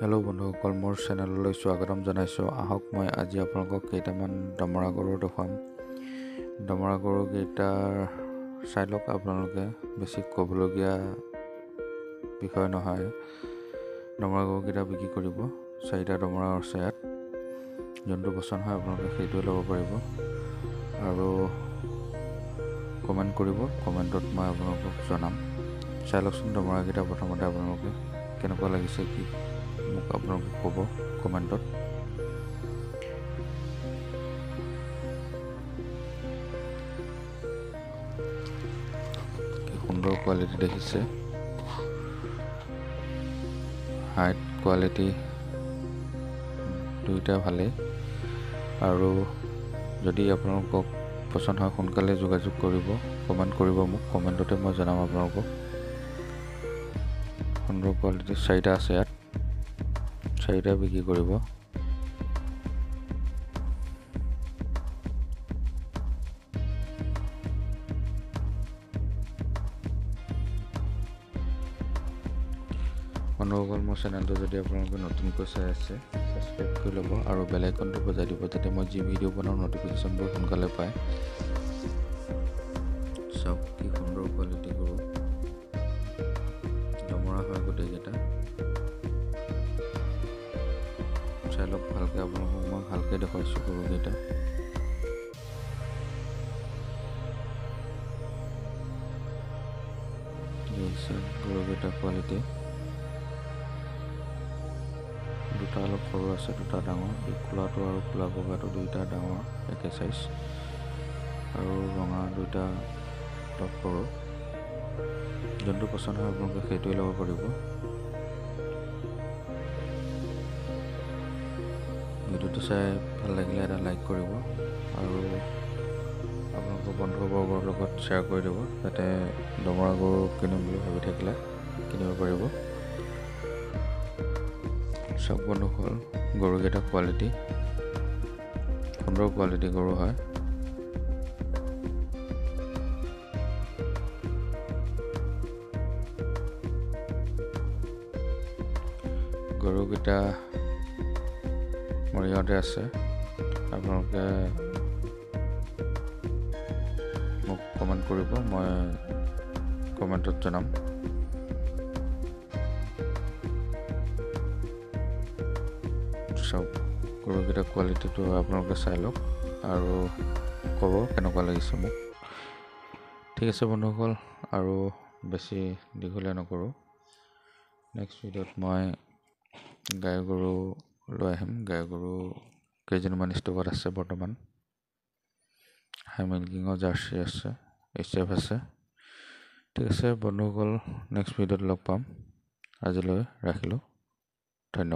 Hello' বন্ধুসকল, মোৰ চেনেললৈ স্বাগতম জনাইছোঁ। আহক মই আজি আপোনালোকক কেইটামান দমৰা গৰু দেখুৱাম। দমৰা গৰুকেইটাৰ চাই লওক, আপোনালোকে বেছি ক'বলগীয়া বিষয় নহয়। দমৰা গৰুকেইটা বিক্ৰী কৰিব। 4টা দমৰা আছে ইয়াত। যোনটো পচন্দ হয় আপোনালোকে সেইটোৱে ল'ব পাৰিব আৰু কমেণ্ট কৰিব। কমেণ্টত মই আপোনালোকক জনাম। চাই লওকচোন দমৰাকেইটা প্ৰথমতে আপোনালোকে কেনেকুৱা লাগিছে কি মোক আপোনালোকে ক'ব কমেণ্টত। কি সুন্দৰ কোৱালিটি দেখিছে, হাইট কোৱালিটি দুইটা ভালেই। আৰু যদি আপোনালোকক পচন্দ হয় সোনকালে যোগাযোগ কৰিব, কমেণ্ট কৰিব মোক। কমেণ্টতে মই জনাম আপোনালোকক। সুন্দৰ কোৱালিটি 4টা আছে ইয়াত, 4টা বিক্ৰী কৰিব। বন্ধুসকল, মোৰ চেনেলটো যদি আপোনালোকে নতুনকৈ চাই আছে, ছাবস্ক্ৰাইব কৰি ল'ব আৰু বেল আইকনটো বজাই দিব, যাতে মই যি ভিডিঅ' বনাওঁ নটিফিকেশ্যনবোৰ সোনকালে পায়। চাওক কি সুন্দৰ কোৱালিটি গৰু, দমৰা হয় গোটেইকেইটা। চাই লওক ভালকৈ, আপোনালোকক মই ভালকৈ দেখুৱাইছোঁ গৰুকেইটা। গৰুকেইটা কোৱালিটি দুটা অলপ সৰু আছে, দুটা ডাঙৰ। এই ক'লাটো আৰু ক'লা বগাটো দুইটা ডাঙৰ, একে চাইজ। আৰু ৰঙা দুইটা অলপ সৰু। যোনটো পচন্দ হয় আপোনালোকে সেইটোৱে ল'ব পাৰিব। ভিডিঅ'টো চাই ভাল লাগিলে এটা লাইক কৰিব আৰু আপোনালোকৰ বন্ধুবৰ্গৰ লগত শ্বেয়াৰ কৰি দিব, যাতে দমৰা গৰু কিনিম বুলি ভাবি থাকিলে কিনিব পাৰিব। চাওক বন্ধুসকল, গৰুকেইটা কোৱালিটি সুন্দৰ কোৱালিটি গৰু হয়। গৰুকেইটা মোৰ ইয়াতে আছে, আপোনালোকে মোক কমেণ্ট কৰিব, মই কমেণ্টত জনাম। চাওক গৰুকেইটা কোৱালিটিটো আপোনালোকে চাই লওক আৰু ক'ব কেনেকুৱা লাগিছে মোক। ঠিক আছে বন্ধুসকল, আৰু বেছি দীঘলীয়া নকৰোঁ। নেক্সট ভিডিঅ'ত মই গাই গৰু লৈ আহিম। গাই গৰু কেইজনীমান ষ্টকত আছে বৰ্তমান। হাই মিল্কিঙৰ জাৰ্চি আছে, HF আছে। ঠিক আছে বন্ধুসকল, নেক্সট ভিডিঅ'ত লগ পাম। আজিলৈ ৰাখিলোঁ, ধন্যবাদ।